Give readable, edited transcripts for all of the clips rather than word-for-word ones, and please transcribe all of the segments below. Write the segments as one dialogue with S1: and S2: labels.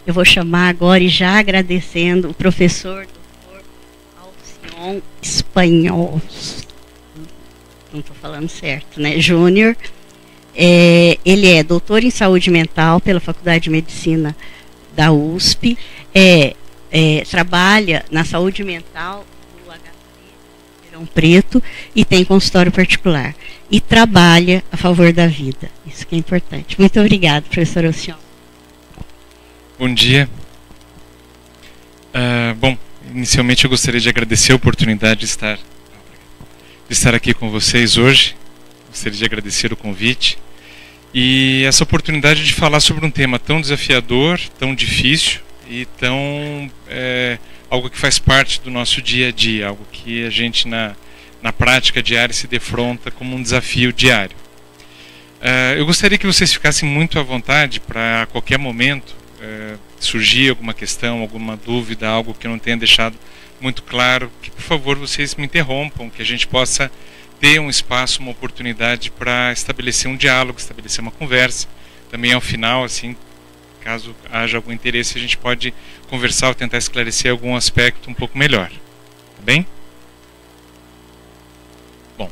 S1: Eu vou chamar agora, e já agradecendo, o professor Dr. Alcion Espanhol, não estou falando certo, né? Júnior. Ele é doutor em saúde mental pela Faculdade de Medicina da USP, trabalha na saúde mental do HC Ribeirão Preto e tem consultório particular. E trabalha a favor da vida. Isso que é importante. Muito obrigada, professor Alcion.
S2: Bom dia. Bom, inicialmente eu gostaria de agradecer a oportunidade de estar aqui com vocês hoje. Gostaria de agradecer o convite e essa oportunidade de falar sobre um tema tão desafiador, tão difícil e tão algo que faz parte do nosso dia a dia, algo que a gente na prática diária se defronta como um desafio diário. Eu gostaria que vocês ficassem muito à vontade para a qualquer momento surgir alguma questão, alguma dúvida, algo que eu não tenha deixado muito claro, que por favor vocês me interrompam, que a gente possa ter um espaço, uma oportunidade para estabelecer um diálogo, estabelecer uma conversa. Também ao final, assim, caso haja algum interesse, a gente pode conversar ou tentar esclarecer algum aspecto um pouco melhor. Tá bem? Bom.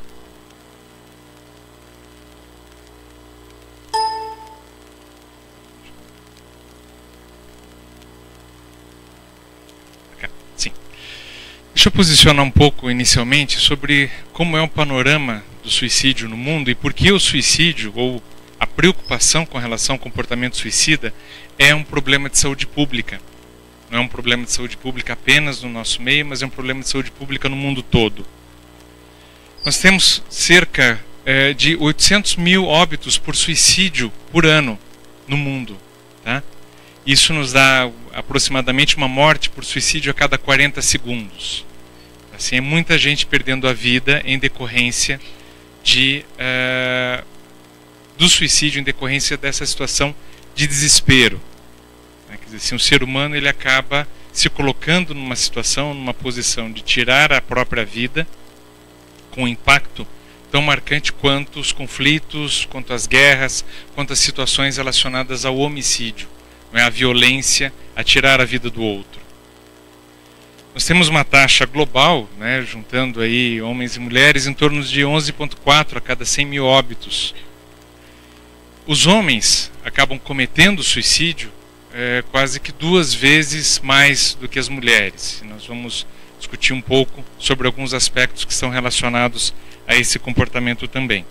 S2: Sim. Deixa eu posicionar um pouco inicialmente sobre como é o panorama do suicídio no mundo e por que o suicídio ou a preocupação com relação ao comportamento suicida é um problema de saúde pública. Não é um problema de saúde pública apenas no nosso meio, mas é um problema de saúde pública no mundo todo. Nós temos cerca de 800 mil óbitos por suicídio por ano no mundo. Tá? Isso nos dá aproximadamente uma morte por suicídio a cada 40 segundos. Assim, é muita gente perdendo a vida em decorrência do suicídio, em decorrência dessa situação de desespero. Quer dizer, assim, o ser humano ele acaba se colocando numa situação, numa posição de tirar a própria vida, com um impacto tão marcante quanto os conflitos, quanto as guerras, quanto as situações relacionadas ao homicídio. A violência, a tirar a vida do outro. Nós temos uma taxa global, né, juntando aí homens e mulheres, em torno de 11,4 a cada 100 mil óbitos. Os homens acabam cometendo suicídio quase que 2 vezes mais do que as mulheres. Nós vamos discutir um pouco sobre alguns aspectos que estão relacionados a esse comportamento também.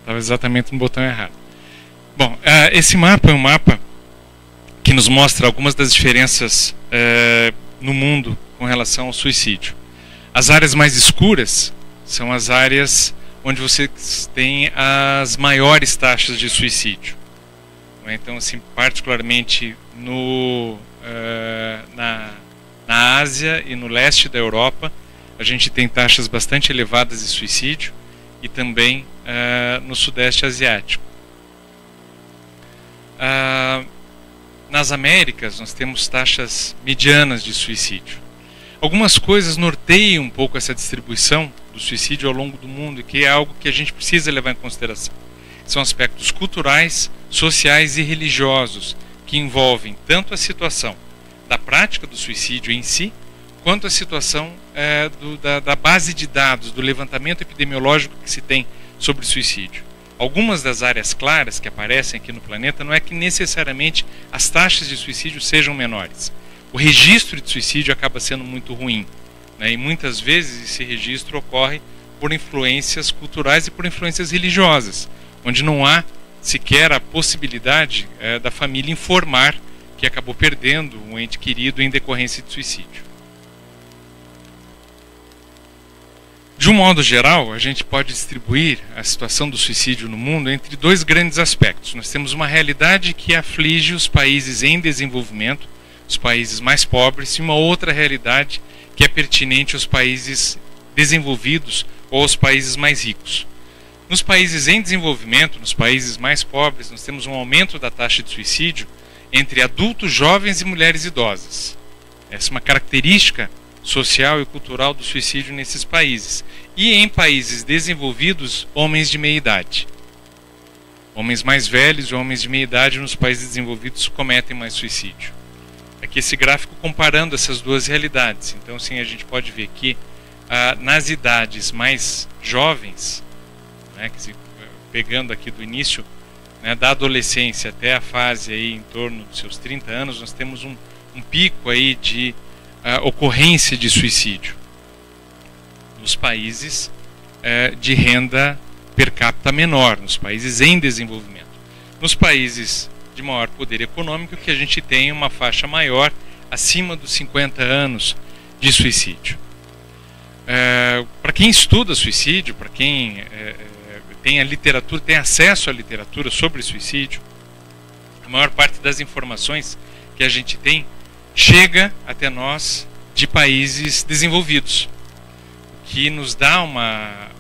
S2: Estava exatamente no botão errado. Bom, esse mapa é um mapa que nos mostra algumas das diferenças no mundo com relação ao suicídio. As áreas mais escuras são as áreas onde você tem as maiores taxas de suicídio. Então, assim, particularmente na Ásia e no leste da Europa, a gente tem taxas bastante elevadas de suicídio e também no sudeste asiático. Nas Américas, nós temos taxas medianas de suicídio. Algumas coisas norteiam um pouco essa distribuição do suicídio ao longo do mundo, e que é algo que a gente precisa levar em consideração. São aspectos culturais, sociais e religiosos, que envolvem tanto a situação da prática do suicídio em si, quanto a situação da base de dados, do levantamento epidemiológico que se tem sobre o suicídio. Algumas das áreas claras que aparecem aqui no planeta não é que necessariamente as taxas de suicídio sejam menores. O registro de suicídio acaba sendo muito ruim, né? E muitas vezes esse registro ocorre por influências culturais e por influências religiosas, onde não há sequer a possibilidade da família informar que acabou perdendo um ente querido em decorrência de suicídio. De um modo geral, a gente pode distribuir a situação do suicídio no mundo entre dois grandes aspectos. Nós temos uma realidade que aflige os países em desenvolvimento, os países mais pobres, e uma outra realidade que é pertinente aos países desenvolvidos ou aos países mais ricos. Nos países em desenvolvimento, nos países mais pobres, nós temos um aumento da taxa de suicídio entre adultos, jovens e mulheres idosas. Essa é uma característica social e cultural do suicídio nesses países. E em países desenvolvidos, homens de meia idade. Homens mais velhos e homens de meia idade nos países desenvolvidos cometem mais suicídio. Aqui esse gráfico comparando essas duas realidades. Então, sim, a gente pode ver que nas idades mais jovens, né, pegando aqui do início, né, da adolescência até a fase aí em torno dos seus 30 anos, nós temos um pico aí de ocorrência de suicídio nos países de renda per capita menor, nos países em desenvolvimento. Nos países de maior poder econômico, que a gente tem uma faixa maior, acima dos 50 anos de suicídio. Para quem estuda suicídio, para quem tem a literatura, tem acesso à literatura sobre suicídio, a maior parte das informações que a gente tem chega até nós de países desenvolvidos, o que nos dá uma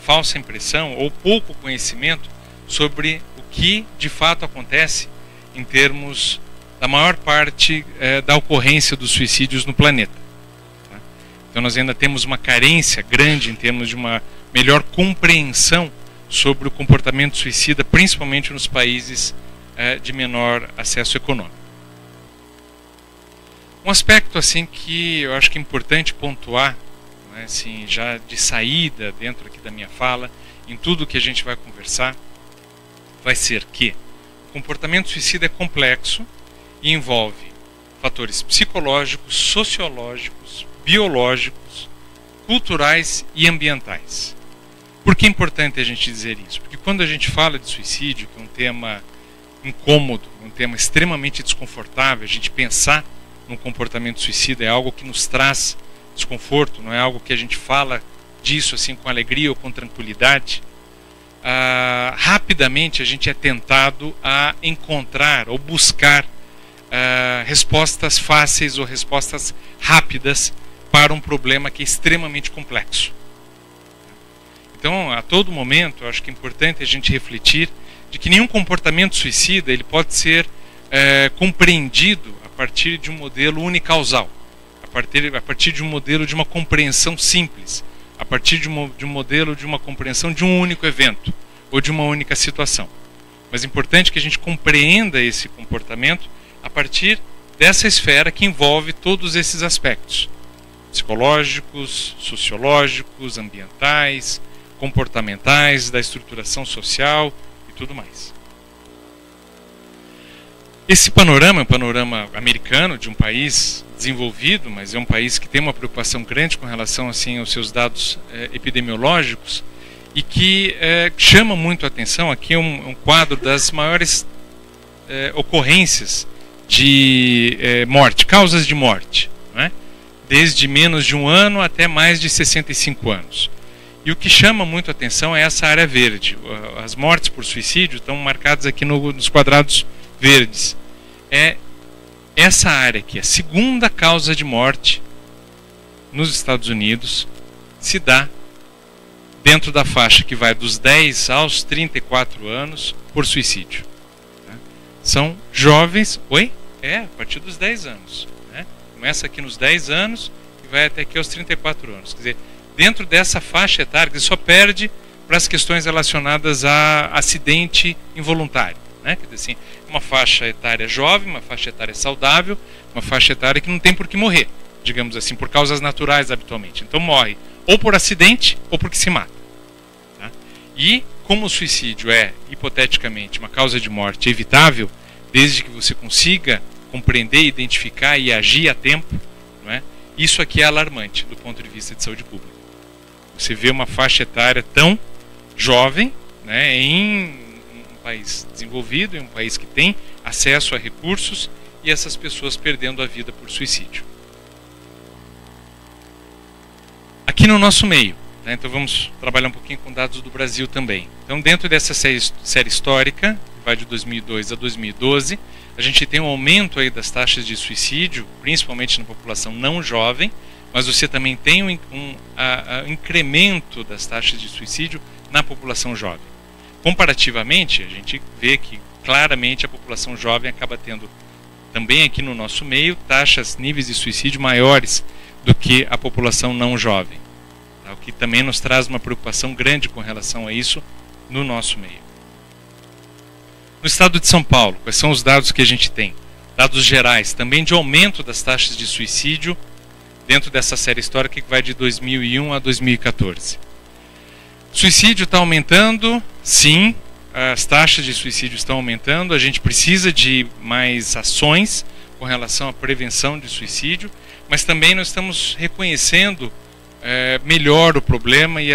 S2: falsa impressão ou pouco conhecimento sobre o que de fato acontece em termos da maior parte da ocorrência dos suicídios no planeta. Tá? Então nós ainda temos uma carência grande em termos de uma melhor compreensão sobre o comportamento suicida, principalmente nos países de menor acesso econômico. Um aspecto assim que eu acho que é importante pontuar, né, assim, já de saída dentro aqui da minha fala, em tudo que a gente vai conversar, vai ser que o comportamento suicida é complexo e envolve fatores psicológicos, sociológicos, biológicos, culturais e ambientais. Por que é importante a gente dizer isso? Porque quando a gente fala de suicídio, que é um tema incômodo, um tema extremamente desconfortável, a gente pensar no comportamento suicida é algo que nos traz desconforto, não é algo que a gente fala disso assim com alegria ou com tranquilidade. Rapidamente a gente é tentado a encontrar ou buscar respostas fáceis ou respostas rápidas para um problema que é extremamente complexo. Então, a todo momento, eu acho que é importante a gente refletir de que nenhum comportamento suicida ele pode ser compreendido a partir de um modelo unicausal, a partir de um modelo de uma compreensão simples, a partir de um modelo de uma compreensão de um único evento ou de uma única situação. Mas é importante que a gente compreenda esse comportamento a partir dessa esfera que envolve todos esses aspectos psicológicos, sociológicos, ambientais, comportamentais, da estruturação social e tudo mais. Esse panorama é um panorama americano de um país desenvolvido, mas é um país que tem uma preocupação grande com relação assim aos seus dados epidemiológicos e que chama muito a atenção. Aqui é um quadro das maiores ocorrências de morte, causas de morte, né? Desde menos de 1 ano até mais de 65 anos. E o que chama muito a atenção é essa área verde. As mortes por suicídio estão marcadas aqui nos quadrados verdes. É essa área aqui, a segunda causa de morte nos Estados Unidos, se dá dentro da faixa que vai dos 10 aos 34 anos por suicídio. São jovens, a partir dos 10 anos. Né? Começa aqui nos 10 anos e vai até aqui aos 34 anos. Quer dizer, dentro dessa faixa etária, que só perde para as questões relacionadas a acidente involuntário. Né? Quer dizer assim, uma faixa etária jovem, uma faixa etária saudável, uma faixa etária que não tem por que morrer, digamos assim, por causas naturais habitualmente. Então morre ou por acidente ou porque se mata. Tá? E como o suicídio é, hipoteticamente, uma causa de morte evitável, desde que você consiga compreender, identificar e agir a tempo, não é? Isso aqui é alarmante do ponto de vista de saúde pública. Você vê uma faixa etária tão jovem, né, em um país desenvolvido, em um país que tem acesso a recursos, e essas pessoas perdendo a vida por suicídio. Aqui no nosso meio, Tá? Então vamos trabalhar um pouquinho com dados do Brasil também. Então dentro dessa série histórica, que vai de 2002 a 2012, a gente tem um aumento aí das taxas de suicídio, principalmente na população não jovem, mas você também tem um incremento das taxas de suicídio na população jovem. Comparativamente, a gente vê que claramente a população jovem acaba tendo também aqui no nosso meio taxas, níveis de suicídio maiores do que a população não jovem, tá? O que também nos traz uma preocupação grande com relação a isso no nosso meio. No estado de São Paulo, quais são os dados que a gente tem? Dados gerais, também de aumento das taxas de suicídio dentro dessa série histórica que vai de 2001 a 2014. Suicídio está aumentando, sim, as taxas de suicídio estão aumentando, a gente precisa de mais ações com relação à prevenção de suicídio, mas também nós estamos reconhecendo melhor o problema e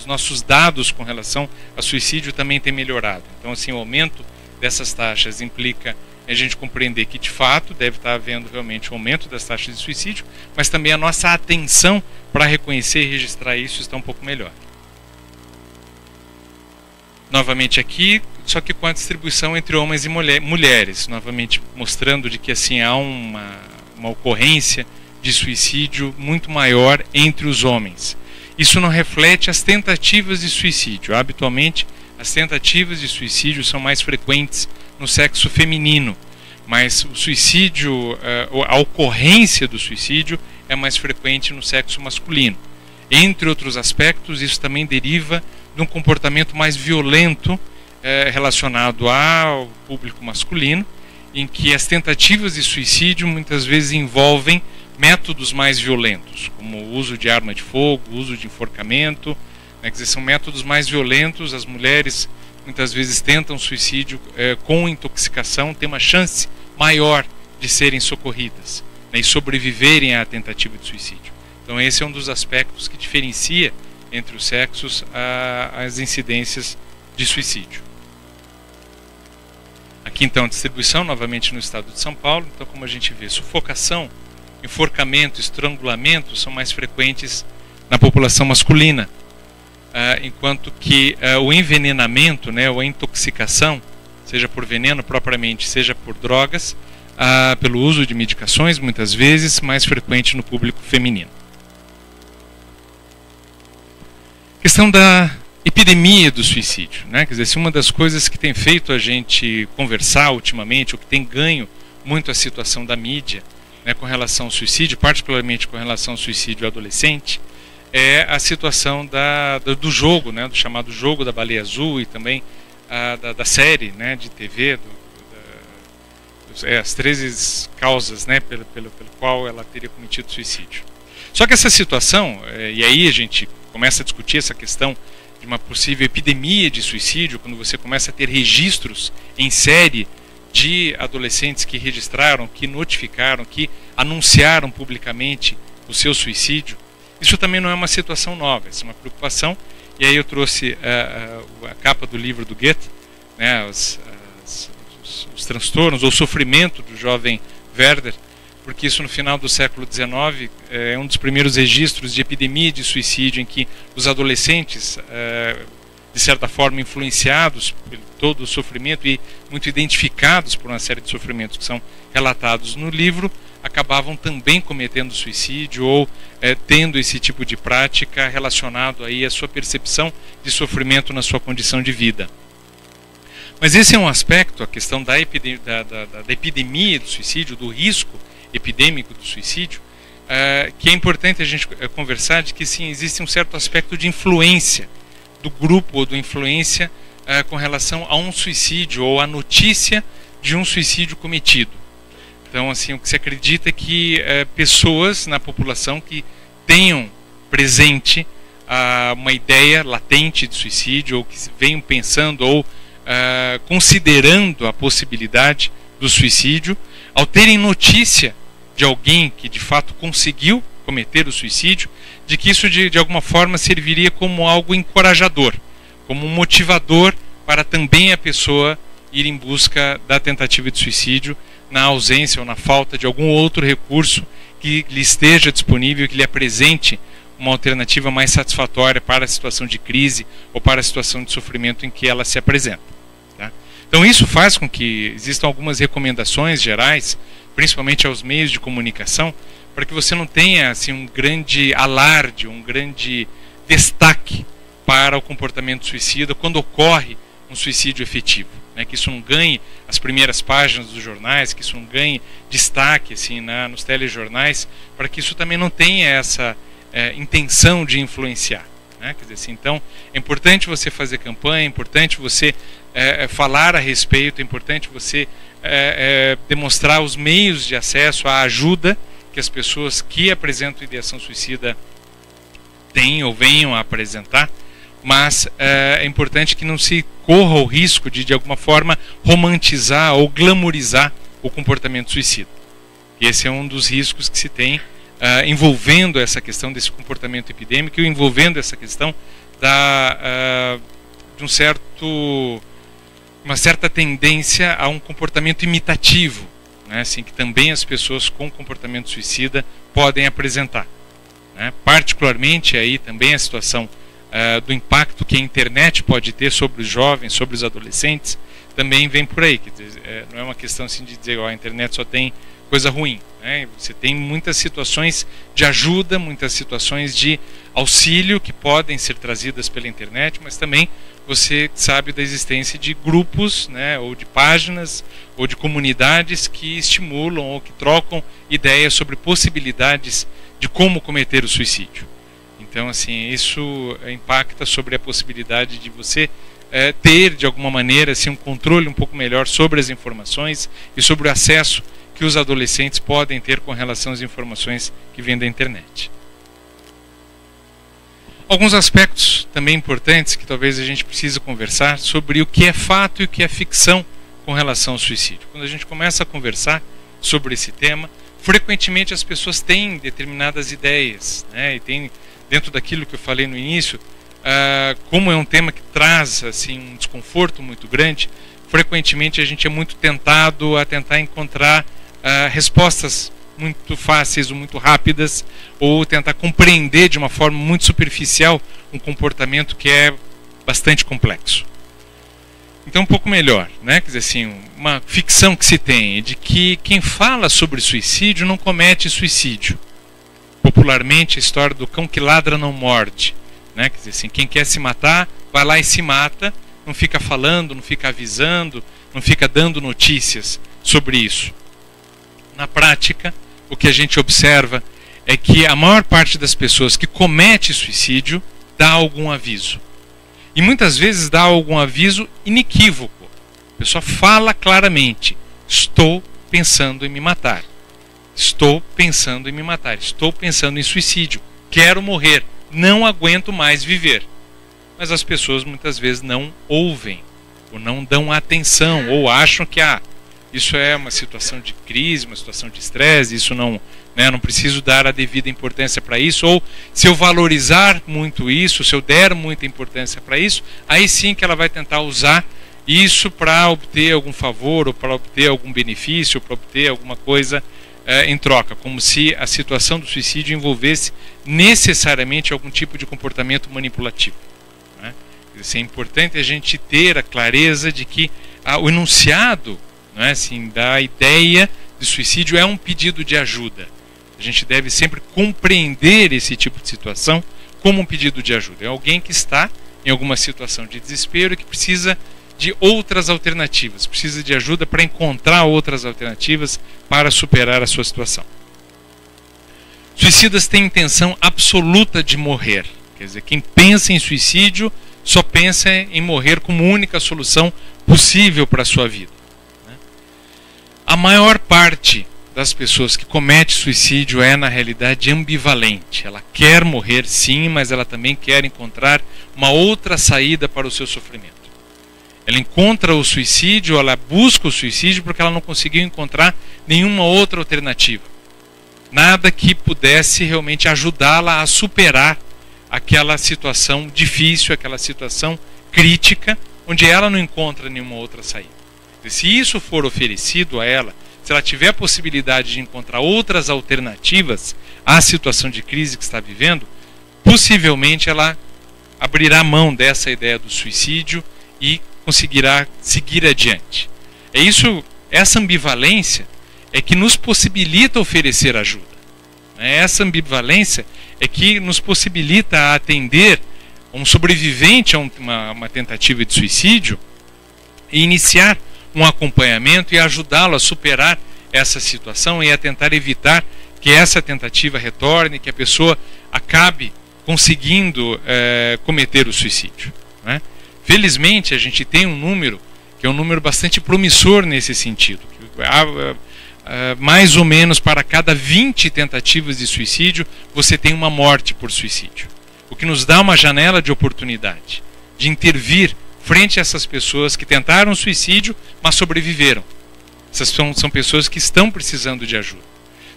S2: nossos dados com relação a suicídio também têm melhorado. Então, assim, o aumento dessas taxas implica a gente compreender que, de fato, deve estar havendo realmente um aumento das taxas de suicídio, mas também a nossa atenção para reconhecer e registrar isso está um pouco melhor. Novamente aqui, só que com a distribuição entre homens e mulheres, novamente mostrando de que assim há uma ocorrência de suicídio muito maior entre os homens. Isso não reflete as tentativas de suicídio. Habitualmente, as tentativas de suicídio são mais frequentes no sexo feminino, mas o suicídio, a ocorrência do suicídio é mais frequente no sexo masculino. Entre outros aspectos, isso também deriva de um comportamento mais violento relacionado ao público masculino, em que as tentativas de suicídio muitas vezes envolvem métodos mais violentos, como o uso de arma de fogo, o uso de enforcamento, né, quer dizer, são métodos mais violentos. As mulheres muitas vezes tentam suicídio com intoxicação, têm uma chance maior de serem socorridas, né, e sobreviverem à tentativa de suicídio. Então esse é um dos aspectos que diferencia entre os sexos as incidências de suicídio. Aqui então a distribuição, novamente no estado de São Paulo. Então, como a gente vê, sufocação, enforcamento, estrangulamento são mais frequentes na população masculina, enquanto que o envenenamento, né, ou a intoxicação, seja por veneno propriamente, seja por drogas, pelo uso de medicações, muitas vezes mais frequente no público feminino. Questão da epidemia do suicídio, né? Quer dizer, se uma das coisas que tem feito a gente conversar ultimamente, ou que tem ganho muito a situação da mídia, né, com relação ao suicídio, particularmente com relação ao suicídio adolescente, é a situação do jogo, né, do chamado jogo da baleia azul, e também da série, né, de TV, as 13 causas, né, pelo qual ela teria cometido suicídio. Só que essa situação, e aí a gente começa a discutir essa questão de uma possível epidemia de suicídio, quando você começa a ter registros em série de adolescentes que registraram, que notificaram, que anunciaram publicamente o seu suicídio. Isso também não é uma situação nova, isso é uma preocupação. E aí eu trouxe a capa do livro do Goethe, né, os transtornos ou sofrimento do jovem Werder, porque isso no final do século XIX é um dos primeiros registros de epidemia de suicídio, em que os adolescentes, de certa forma influenciados por todo o sofrimento e muito identificados por uma série de sofrimentos que são relatados no livro, acabavam também cometendo suicídio ou tendo esse tipo de prática relacionado aí à sua percepção de sofrimento na sua condição de vida. Mas esse é um aspecto, a questão da epidemia do suicídio, do risco epidêmico do suicídio, que é importante a gente conversar, de que sim, existe um certo aspecto de influência do grupo ou da influência com relação a um suicídio ou a notícia de um suicídio cometido. Então, assim, o que se acredita é que pessoas na população que tenham presente uma ideia latente de suicídio, ou que venham pensando ou considerando a possibilidade do suicídio, ao terem notícia de alguém que de fato conseguiu cometer o suicídio, de que isso de alguma forma serviria como algo encorajador, como um motivador para também a pessoa ir em busca da tentativa de suicídio, na ausência ou na falta de algum outro recurso que lhe esteja disponível, que lhe apresente uma alternativa mais satisfatória para a situação de crise ou para a situação de sofrimento em que ela se apresenta. Tá? Então isso faz com que existam algumas recomendações gerais, principalmente aos meios de comunicação, para que você não tenha assim, um grande alarde, um grande destaque para o comportamento suicida quando ocorre um suicídio efetivo. Né, que isso não ganhe as primeiras páginas dos jornais, que isso não ganhe destaque assim, nos telejornais, para que isso também não tenha essa intenção de influenciar. Né? Quer dizer, assim, então, é importante você fazer campanha, é importante você falar a respeito, é importante você demonstrar os meios de acesso à ajuda que as pessoas que apresentam ideação suicida têm ou venham a apresentar, mas é importante que não se corra o risco de alguma forma, romantizar ou glamorizar o comportamento suicida. E esse é um dos riscos que se tem envolvendo essa questão desse comportamento epidêmico, envolvendo essa questão de uma certa tendência a um comportamento imitativo, né, assim, que também as pessoas com comportamento suicida podem apresentar. Né? Particularmente aí também a situação do impacto que a internet pode ter sobre os jovens, sobre os adolescentes, também vem por aí. Quer dizer, não é uma questão assim de dizer a internet só tem coisa ruim. Né? Você tem muitas situações de ajuda, muitas situações de auxílio que podem ser trazidas pela internet, mas também você sabe da existência de grupos, né, ou de páginas, ou de comunidades que estimulam ou que trocam ideias sobre possibilidades de como cometer o suicídio. Então, assim, isso impacta sobre a possibilidade de você ter, de alguma maneira, assim, um controle um pouco melhor sobre as informações e sobre o acesso que os adolescentes podem ter com relação às informações que vêm da internet. Alguns aspectos também importantes que talvez a gente precise conversar sobre o que é fato e o que é ficção com relação ao suicídio. Quando a gente começa a conversar sobre esse tema, frequentemente as pessoas têm determinadas ideias, né, e tem, dentro daquilo que eu falei no início, como é um tema que traz assim, um desconforto muito grande, frequentemente a gente é muito tentado a tentar encontrar respostas muito fáceis ou muito rápidas, ou tentar compreender de uma forma muito superficial um comportamento que é bastante complexo. Então, um pouco melhor, né? Quer dizer assim, uma ficção que se tem de que quem fala sobre suicídio não comete suicídio. Popularmente, a história do cão que ladra não morde, né? Quer dizer assim, quem quer se matar, vai lá e se mata, não fica falando, não fica avisando, não fica dando notícias sobre isso. Na prática, o que a gente observa é que a maior parte das pessoas que comete suicídio dá algum aviso. E muitas vezes dá algum aviso inequívoco. A pessoa fala claramente: estou pensando em me matar. Estou pensando em me matar. Estou pensando em suicídio. Quero morrer. Não aguento mais viver. Mas as pessoas muitas vezes não ouvem, ou não dão atenção, ou acham que isso é uma situação de crise, uma situação de estresse, isso não preciso dar a devida importância para isso, ou se eu valorizar muito isso, se eu der muita importância para isso, aí sim que ela vai tentar usar isso para obter algum favor, ou para obter algum benefício, ou para obter alguma coisa em troca, como se a situação do suicídio envolvesse necessariamente algum tipo de comportamento manipulativo. Né? Isso é importante a gente ter a clareza de que o enunciado, não é, assim, da ideia de suicídio é um pedido de ajuda. A gente deve sempre compreender esse tipo de situação como um pedido de ajuda. É alguém que está em alguma situação de desespero e que precisa de outras alternativas, precisa de ajuda para encontrar outras alternativas para superar a sua situação. Suicidas têm intenção absoluta de morrer. Quer dizer, quem pensa em suicídio só pensa em morrer como única solução possível para a sua vida. A maior parte das pessoas que comete suicídio é, na realidade, ambivalente. Ela quer morrer, sim, mas ela também quer encontrar uma outra saída para o seu sofrimento. Ela encontra o suicídio, ela busca o suicídio porque ela não conseguiu encontrar nenhuma outra alternativa. Nada que pudesse realmente ajudá-la a superar aquela situação difícil, aquela situação crítica, onde ela não encontra nenhuma outra saída. Se isso for oferecido a ela, se ela tiver a possibilidade de encontrar outras alternativas à situação de crise que está vivendo, possivelmente ela abrirá mão dessa ideia do suicídio e conseguirá seguir adiante. Essa ambivalência é que nos possibilita oferecer ajuda. Essa ambivalência é que nos possibilita atender um sobrevivente a uma tentativa de suicídio e iniciar um acompanhamento e ajudá-lo a superar essa situação e a tentar evitar que essa tentativa retorne, que a pessoa acabe conseguindo cometer o suicídio. Felizmente, a gente tem um número que é um número bastante promissor nesse sentido. Mais ou menos para cada 20 tentativas de suicídio, você tem uma morte por suicídio. O que nos dá uma janela de oportunidade de intervir frente a essas pessoas que tentaram suicídio, mas sobreviveram. Essas são pessoas que estão precisando de ajuda.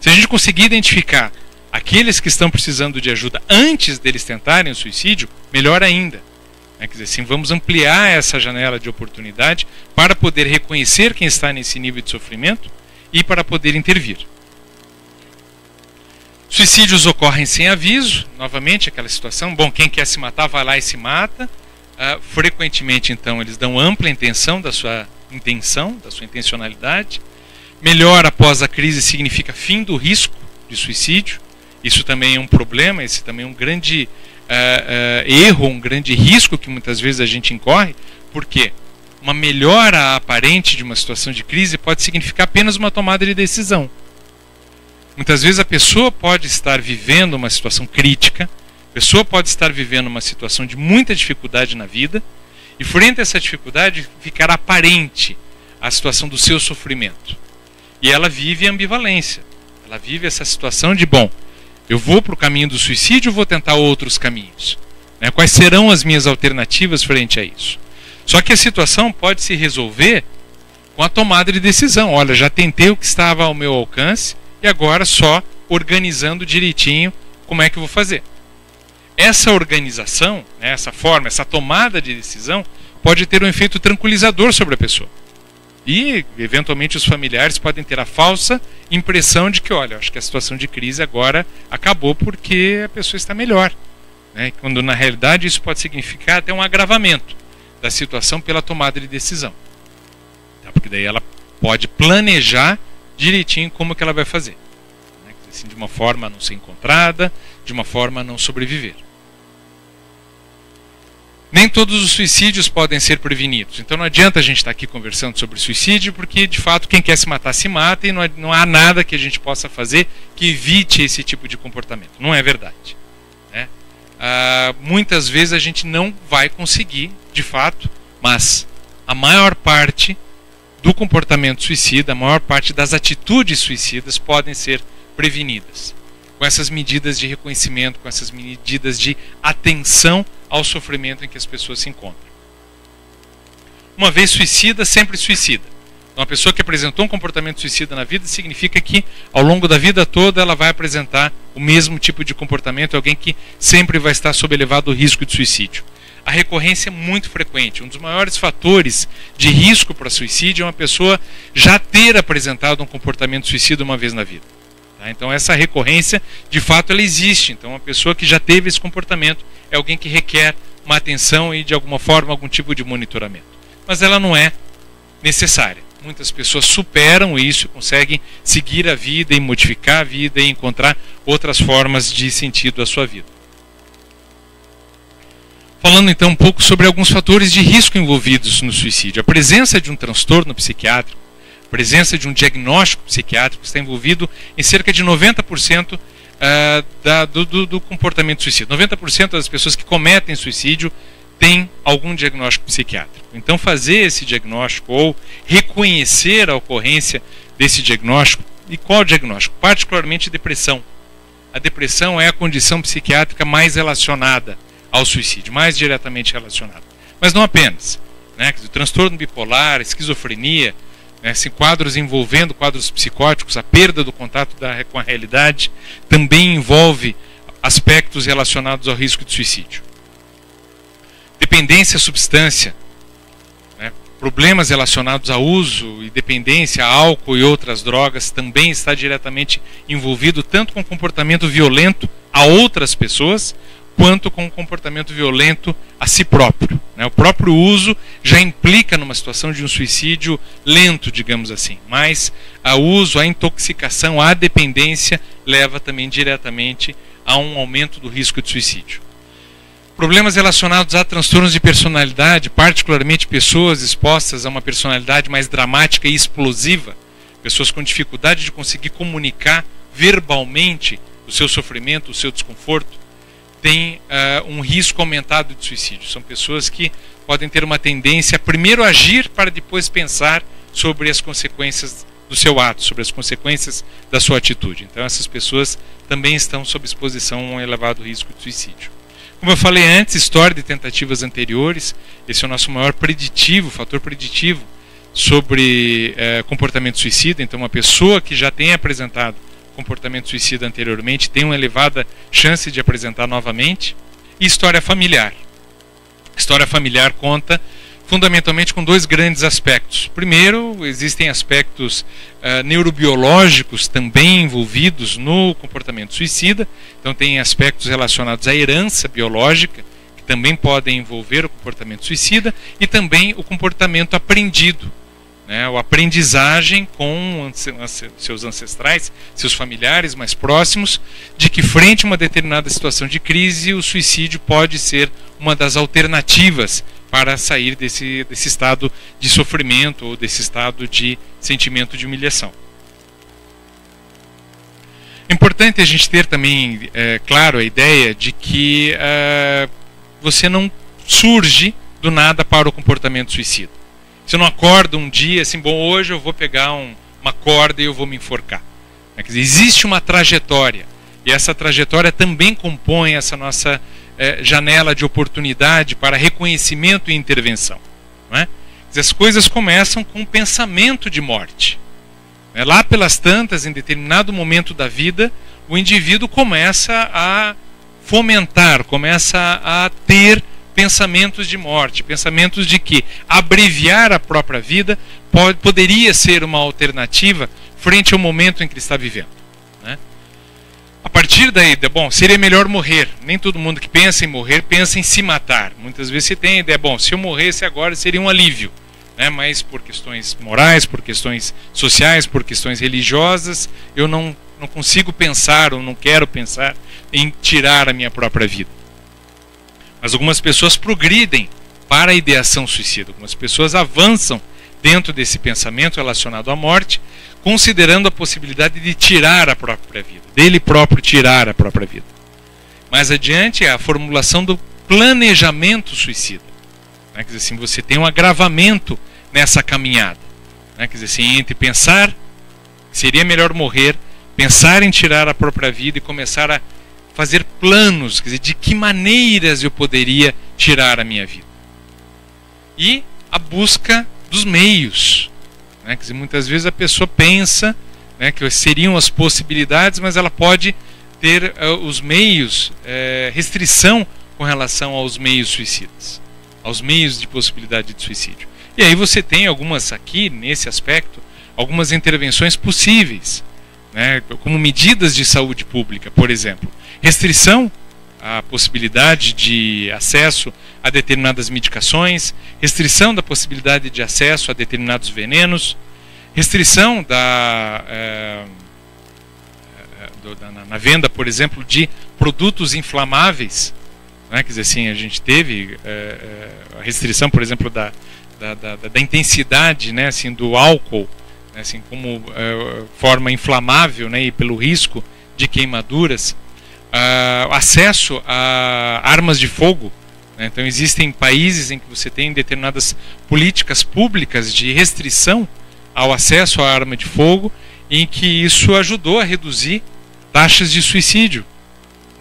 S2: Se a gente conseguir identificar aqueles que estão precisando de ajuda antes deles tentarem o suicídio, melhor ainda. Quer dizer, assim, vamos ampliar essa janela de oportunidade para poder reconhecer quem está nesse nível de sofrimento e para poder intervir. Suicídios ocorrem sem aviso, novamente aquela situação, bom, quem quer se matar vai lá e se mata. Frequentemente, então, eles dão ampla intenção da sua intencionalidade. Melhor após a crise significa fim do risco de suicídio. Isso também é um problema, esse também é um grande erro, um grande risco que muitas vezes a gente incorre, porque uma melhora aparente de uma situação de crise pode significar apenas uma tomada de decisão. Muitas vezes a pessoa pode estar vivendo uma situação crítica, a pessoa pode estar vivendo uma situação de muita dificuldade na vida, e frente a essa dificuldade ficar aparente a situação do seu sofrimento. E ela vive a ambivalência, ela vive essa situação de, bom, eu vou para o caminho do suicídio ou vou tentar outros caminhos? Quais serão as minhas alternativas frente a isso? Só que a situação pode se resolver com a tomada de decisão. Olha, já tentei o que estava ao meu alcance e agora só organizando direitinho como é que eu vou fazer. Essa organização, essa forma, essa tomada de decisão pode ter um efeito tranquilizador sobre a pessoa. E, eventualmente, os familiares podem ter a falsa impressão de que, olha, acho que a situação de crise agora acabou porque a pessoa está melhor. Quando, na realidade, isso pode significar até um agravamento da situação pela tomada de decisão. Porque daí ela pode planejar direitinho como que ela vai fazer. Assim, de uma forma a não ser encontrada, de uma forma a não sobreviver. Nem todos os suicídios podem ser prevenidos. Então não adianta a gente estar aqui conversando sobre suicídio, porque de fato quem quer se matar se mata e não há nada que a gente possa fazer que evite esse tipo de comportamento. Não é verdade. Muitas vezes a gente não vai conseguir, de fato, mas a maior parte do comportamento suicida, a maior parte das atitudes suicidas podem ser prevenidas. Com essas medidas de reconhecimento, com essas medidas de atenção ao sofrimento em que as pessoas se encontram. Uma vez suicida, sempre suicida. Então, uma pessoa que apresentou um comportamento suicida na vida significa que, ao longo da vida toda, ela vai apresentar o mesmo tipo de comportamento, alguém que sempre vai estar sob elevado risco de suicídio. A recorrência é muito frequente. Um dos maiores fatores de risco para suicídio é uma pessoa já ter apresentado um comportamento suicida uma vez na vida. Então essa recorrência, de fato, ela existe. Então uma pessoa que já teve esse comportamento é alguém que requer uma atenção e, de alguma forma, algum tipo de monitoramento. Mas ela não é necessária. Muitas pessoas superam isso, conseguem seguir a vida e modificar a vida e encontrar outras formas de sentido à sua vida. Falando então um pouco sobre alguns fatores de risco envolvidos no suicídio. A presença de um transtorno psiquiátrico, a presença de um diagnóstico psiquiátrico está envolvido em cerca de 90% do comportamento suicida. 90% das pessoas que cometem suicídio têm algum diagnóstico psiquiátrico. Então fazer esse diagnóstico ou reconhecer a ocorrência desse diagnóstico. E qual diagnóstico? Particularmente depressão. A depressão é a condição psiquiátrica mais relacionada ao suicídio, mais diretamente relacionada. Mas não apenas. O transtorno bipolar, esquizofrenia, quadros envolvendo quadros psicóticos, a perda do contato com a realidade, também envolve aspectos relacionados ao risco de suicídio. Dependência à substância, problemas relacionados a uso e dependência a álcool e outras drogas também está diretamente envolvido tanto com comportamento violento a outras pessoas, quanto com o comportamento violento a si próprio, né? O próprio uso já implica numa situação de um suicídio lento, digamos assim, mas o uso, a intoxicação, a dependência leva também diretamente a um aumento do risco de suicídio. Problemas relacionados a transtornos de personalidade, particularmente pessoas expostas a uma personalidade mais dramática e explosiva, pessoas com dificuldade de conseguir comunicar verbalmente o seu sofrimento, o seu desconforto, tem um risco aumentado de suicídio. São pessoas que podem ter uma tendência a primeiro agir para depois pensar sobre as consequências do seu ato, sobre as consequências da sua atitude. Então essas pessoas também estão sob exposição a um elevado risco de suicídio. Como eu falei antes, história de tentativas anteriores, esse é o nosso maior preditivo, fator preditivo sobre comportamento suicida. Então uma pessoa que já tem apresentado comportamento suicida anteriormente tem uma elevada chance de apresentar novamente. E história familiar. História familiar conta fundamentalmente com dois grandes aspectos. Primeiro, existem aspectos neurobiológicos também envolvidos no comportamento suicida. Então tem aspectos relacionados à herança biológica, que também podem envolver o comportamento suicida, e também o comportamento aprendido, né, a aprendizagem com seus ancestrais, seus familiares mais próximos, de que frente a uma determinada situação de crise, o suicídio pode ser uma das alternativas para sair desse estado de sofrimento ou desse estado de sentimento de humilhação. É importante a gente ter também, claro, a ideia de que você não surge do nada para o comportamento suicida. Você não acorda um dia assim, bom, hoje eu vou pegar uma corda e eu vou me enforcar. Quer dizer, existe uma trajetória, e essa trajetória também compõe essa nossa janela de oportunidade para reconhecimento e intervenção. Não é? As coisas começam com um pensamento de morte. Lá pelas tantas, em determinado momento da vida, o indivíduo começa a fomentar, começa a ter pensamentos de morte, pensamentos de que abreviar a própria vida poderia ser uma alternativa frente ao momento em que ele está vivendo. Né? A partir daí, bom, seria melhor morrer. Nem todo mundo que pensa em morrer pensa em se matar. Muitas vezes você tem a ideia, bom, se eu morresse agora seria um alívio. Né? Mas por questões morais, por questões sociais, por questões religiosas, eu não consigo pensar ou não quero pensar em tirar a minha própria vida. Mas algumas pessoas progridem para a ideação suicida. Algumas pessoas avançam dentro desse pensamento relacionado à morte, considerando a possibilidade de tirar a própria vida, dele próprio tirar a própria vida. Mais adiante é a formulação do planejamento suicida. Quer dizer assim, você tem um agravamento nessa caminhada. Quer dizer assim, entre pensar que seria melhor morrer, pensar em tirar a própria vida e começar a fazer planos, quer dizer, de que maneiras eu poderia tirar a minha vida. E a busca dos meios. Quer dizer, muitas vezes a pessoa pensa, né, que seriam as possibilidades, mas ela pode ter os meios, restrição com relação aos meios suicidas, aos meios de possibilidade de suicídio. E aí você tem algumas aqui, nesse aspecto, algumas intervenções possíveis, né, como medidas de saúde pública, por exemplo. Restrição à possibilidade de acesso a determinadas medicações, restrição da possibilidade de acesso a determinados venenos, restrição na venda, por exemplo, de produtos inflamáveis. Né? Quer dizer, assim, a gente teve a restrição, por exemplo, da intensidade, né, assim, do álcool, né, assim, como forma inflamável, né, e pelo risco de queimaduras. Acesso a armas de fogo. Né? Então existem países em que você tem determinadas políticas públicas de restrição ao acesso à arma de fogo, em que isso ajudou a reduzir taxas de suicídio.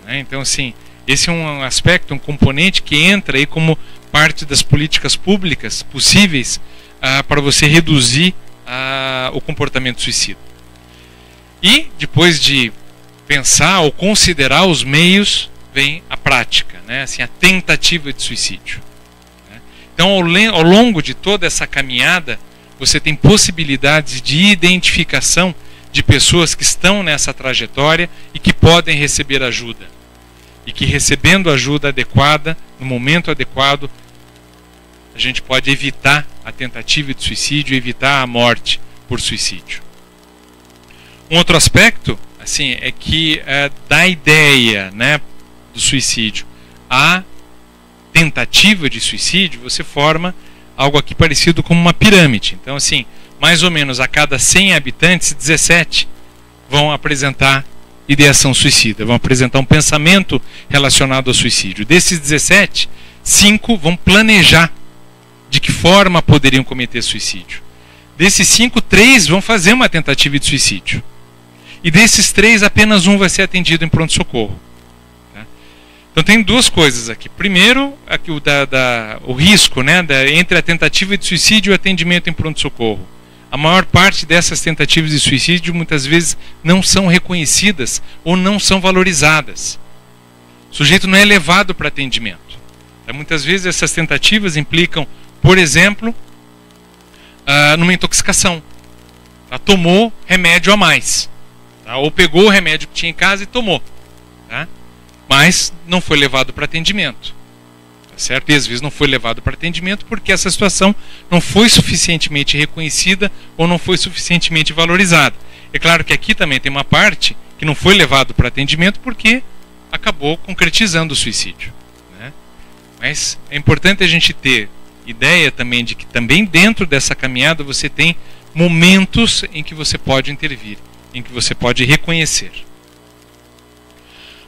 S2: Né? Então, assim, esse é um aspecto, um componente que entra aí como parte das políticas públicas possíveis para você reduzir o comportamento suicida. E depois de pensar ou considerar os meios, vem a prática, né? Assim, a tentativa de suicídio. Né? Então, ao longo de toda essa caminhada, você tem possibilidades de identificação de pessoas que estão nessa trajetória e que podem receber ajuda. E que recebendo ajuda adequada, no momento adequado, a gente pode evitar a tentativa de suicídio, evitar a morte por suicídio. Um outro aspecto, assim, é que da ideia, né, do suicídio à tentativa de suicídio, você forma algo aqui parecido com uma pirâmide. Então, assim, mais ou menos a cada 100 habitantes, 17 vão apresentar ideação suicida, vão apresentar um pensamento relacionado ao suicídio. Desses 17, 5 vão planejar de que forma poderiam cometer suicídio. Desses 5, 3 vão fazer uma tentativa de suicídio. E desses 3, apenas um vai ser atendido em pronto-socorro. Tá? Então tem duas coisas aqui. Primeiro, aqui o risco, né, entre a tentativa de suicídio e o atendimento em pronto-socorro. A maior parte dessas tentativas de suicídio muitas vezes não são reconhecidas ou não são valorizadas. O sujeito não é levado para atendimento. Muitas vezes essas tentativas implicam, por exemplo, numa intoxicação. Tá? Tomou remédio a mais. Tá? Ou pegou o remédio que tinha em casa e tomou. Tá? Mas não foi levado para atendimento. Certo? E às vezes não foi levado para atendimento porque essa situação não foi suficientemente reconhecida ou não foi suficientemente valorizada. É claro que aqui também tem uma parte que não foi levado para atendimento porque acabou concretizando o suicídio. Né? Mas é importante a gente ter ideia também de que também dentro dessa caminhada você tem momentos em que você pode intervir, em que você pode reconhecer.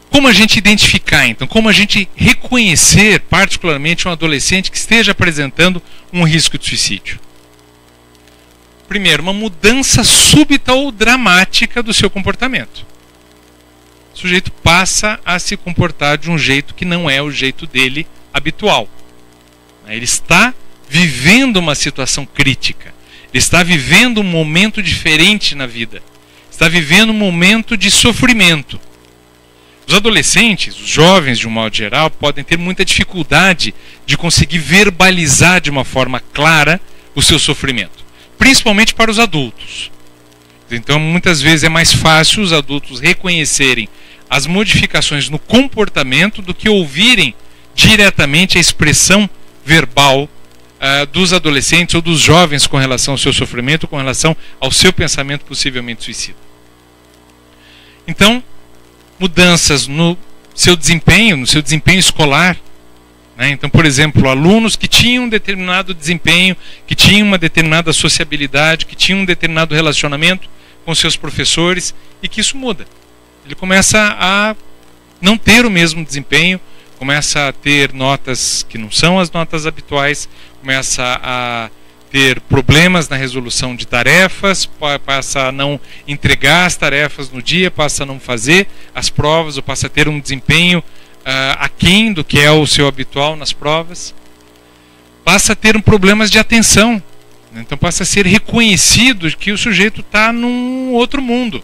S2: Como a gente identificar, então? Como a gente reconhecer, particularmente, um adolescente que esteja apresentando um risco de suicídio? Primeiro, uma mudança súbita ou dramática do seu comportamento. O sujeito passa a se comportar de um jeito que não é o jeito dele habitual. Ele está vivendo uma situação crítica. Ele está vivendo um momento diferente na vida. Está vivendo um momento de sofrimento. Os adolescentes, os jovens de um modo geral, podem ter muita dificuldade de conseguir verbalizar de uma forma clara o seu sofrimento, principalmente para os adultos. Então, muitas vezes é mais fácil os adultos reconhecerem as modificações no comportamento do que ouvirem diretamente a expressão verbal dos adolescentes ou dos jovens com relação ao seu sofrimento, com relação ao seu pensamento possivelmente suicida. Então, mudanças no seu desempenho escolar. Né? Então, por exemplo, alunos que tinham um determinado desempenho, que tinham uma determinada sociabilidade, que tinham um determinado relacionamento com seus professores, e que isso muda. Ele começa a não ter o mesmo desempenho, começa a ter notas que não são as notas habituais, começa a ter problemas na resolução de tarefas, passa a não entregar as tarefas no dia, passa a não fazer as provas, ou passa a ter um desempenho aquém do que é o seu habitual nas provas. Passa a ter problemas de atenção. Então passa a ser reconhecido que o sujeito está num outro mundo.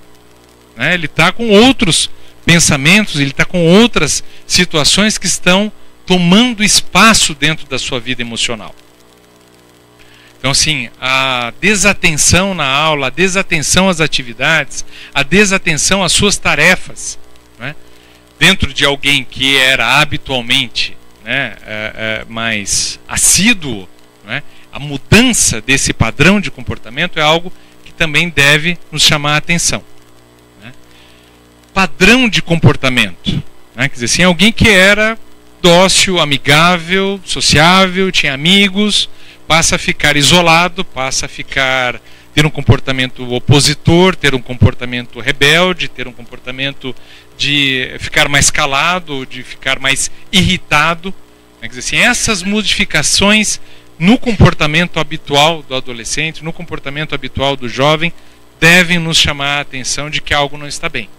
S2: Né? Ele está com outros pensamentos, ele está com outras situações que estão tomando espaço dentro da sua vida emocional. Então, assim, a desatenção na aula, a desatenção às atividades, a desatenção às suas tarefas, né, dentro de alguém que era habitualmente, né, mais assíduo, né, a mudança desse padrão de comportamento é algo que também deve nos chamar a atenção. Né. Padrão de comportamento, né, quer dizer, assim, alguém que era dócil, amigável, sociável, tinha amigos, passa a ficar isolado, passa a ter um comportamento opositor, ter um comportamento rebelde, ter um comportamento de ficar mais calado, de ficar mais irritado. Quer dizer assim, essas modificações no comportamento habitual do adolescente, no comportamento habitual do jovem, devem nos chamar a atenção de que algo não está bem,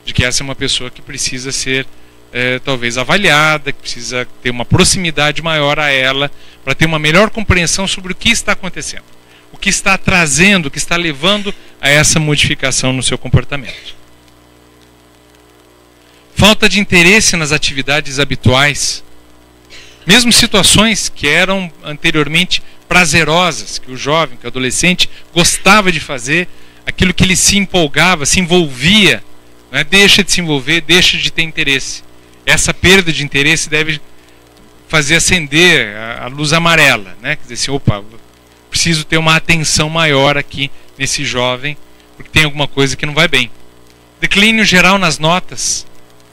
S2: de que essa é uma pessoa que precisa ser talvez avaliada, que precisa ter uma proximidade maior a ela, para ter uma melhor compreensão sobre o que está acontecendo, o que está trazendo, o que está levando a essa modificação no seu comportamento. Falta de interesse nas atividades habituais, mesmo situações que eram anteriormente prazerosas, que o jovem, que o adolescente gostava de fazer, aquilo que ele se empolgava, se envolvia, né, deixa de se envolver, deixa de ter interesse. essa perda de interesse deve fazer acender a luz amarela, né? Quer dizer assim, opa, preciso ter uma atenção maior aqui nesse jovem, porque tem alguma coisa que não vai bem. Declínio geral nas notas,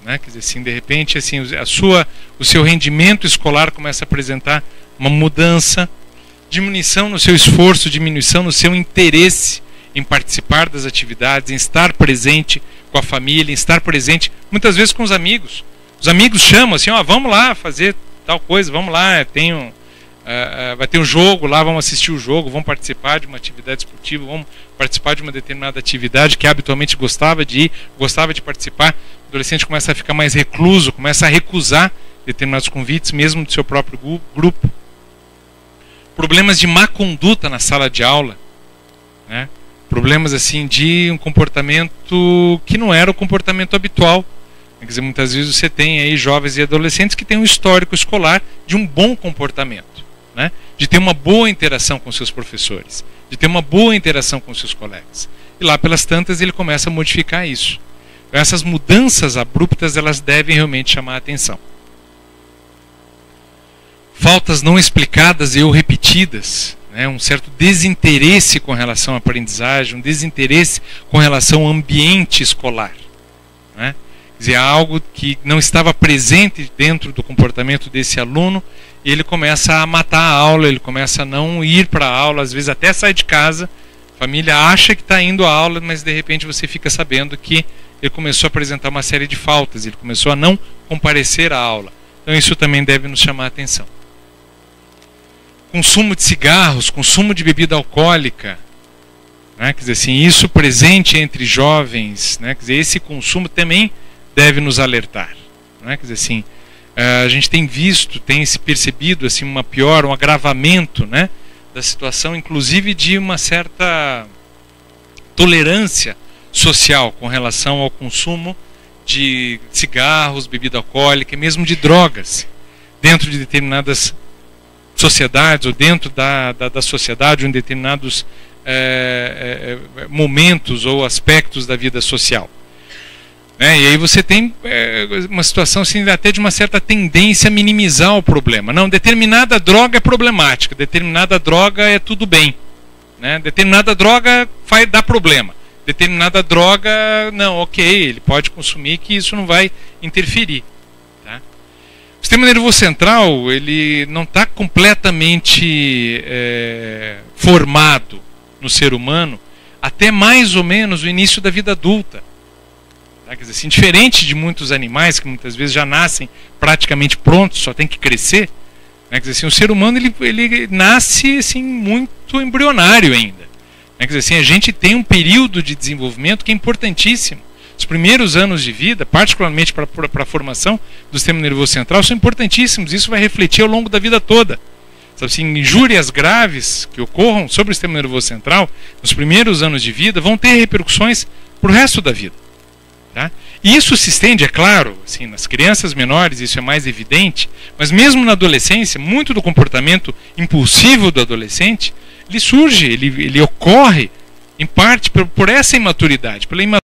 S2: né? Quer dizer assim, de repente, assim, o seu rendimento escolar começa a apresentar uma mudança, diminuição no seu esforço, diminuição no seu interesse em participar das atividades, em estar presente com a família, em estar presente, muitas vezes com os amigos. Os amigos chamam assim, ó, vamos lá fazer tal coisa, vamos lá, vai ter um jogo lá, vamos assistir o jogo, vamos participar de uma atividade esportiva, vamos participar de uma determinada atividade que habitualmente gostava de ir, gostava de participar. O adolescente começa a ficar mais recluso, começa a recusar determinados convites, mesmo do seu próprio grupo. Problemas de má conduta na sala de aula, né? Problemas assim de um comportamento que não era o comportamento habitual. Quer dizer, muitas vezes você tem aí jovens e adolescentes que têm um histórico escolar de um bom comportamento, né? De ter uma boa interação com seus professores, de ter uma boa interação com seus colegas. E lá pelas tantas ele começa a modificar isso. Então, essas mudanças abruptas, elas devem realmente chamar a atenção. Faltas não explicadas e ou repetidas, né? Um certo desinteresse com relação à aprendizagem, um desinteresse com relação ao ambiente escolar, né? Quer dizer, algo que não estava presente dentro do comportamento desse aluno, e ele começa a matar a aula, ele começa a não ir para a aula, às vezes até sai de casa, a família acha que está indo à aula, mas de repente você fica sabendo que ele começou a apresentar uma série de faltas, ele começou a não comparecer à aula. Então isso também deve nos chamar a atenção. Consumo de cigarros, consumo de bebida alcoólica, né? Quer dizer assim, isso presente entre jovens, né? Quer dizer, esse consumo também deve nos alertar, né? Quer dizer assim, a gente tem visto, tem se percebido assim um agravamento, né, da situação, inclusive de uma certa tolerância social com relação ao consumo de cigarros, bebida alcoólica, mesmo de drogas, dentro de determinadas sociedades ou dentro da sociedade ou em determinados momentos ou aspectos da vida social. E aí você tem uma situação assim, até de uma certa tendência a minimizar o problema. Não, determinada droga é problemática, determinada droga é tudo bem, né? Determinada droga dá problema, determinada droga, não, ok, ele pode consumir que isso não vai interferir. Tá? O sistema nervoso central, ele não está completamente formado no ser humano até mais ou menos o início da vida adulta. Quer dizer, assim, diferente de muitos animais que muitas vezes já nascem praticamente prontos, só tem que crescer, né? Quer dizer, assim, o ser humano ele nasce assim, muito embrionário ainda, né? Quer dizer, assim, a gente tem um período de desenvolvimento que é importantíssimo. Os primeiros anos de vida, particularmente para a formação do sistema nervoso central, são importantíssimos. Isso vai refletir ao longo da vida toda. Sabe, assim, injúrias graves que ocorram sobre o sistema nervoso central nos primeiros anos de vida vão ter repercussões para o resto da vida. Tá? E isso se estende, é claro, assim, nas crianças menores isso é mais evidente, mas mesmo na adolescência, muito do comportamento impulsivo do adolescente, ele surge, ele ocorre em parte por essa imaturidade, pela imaturidade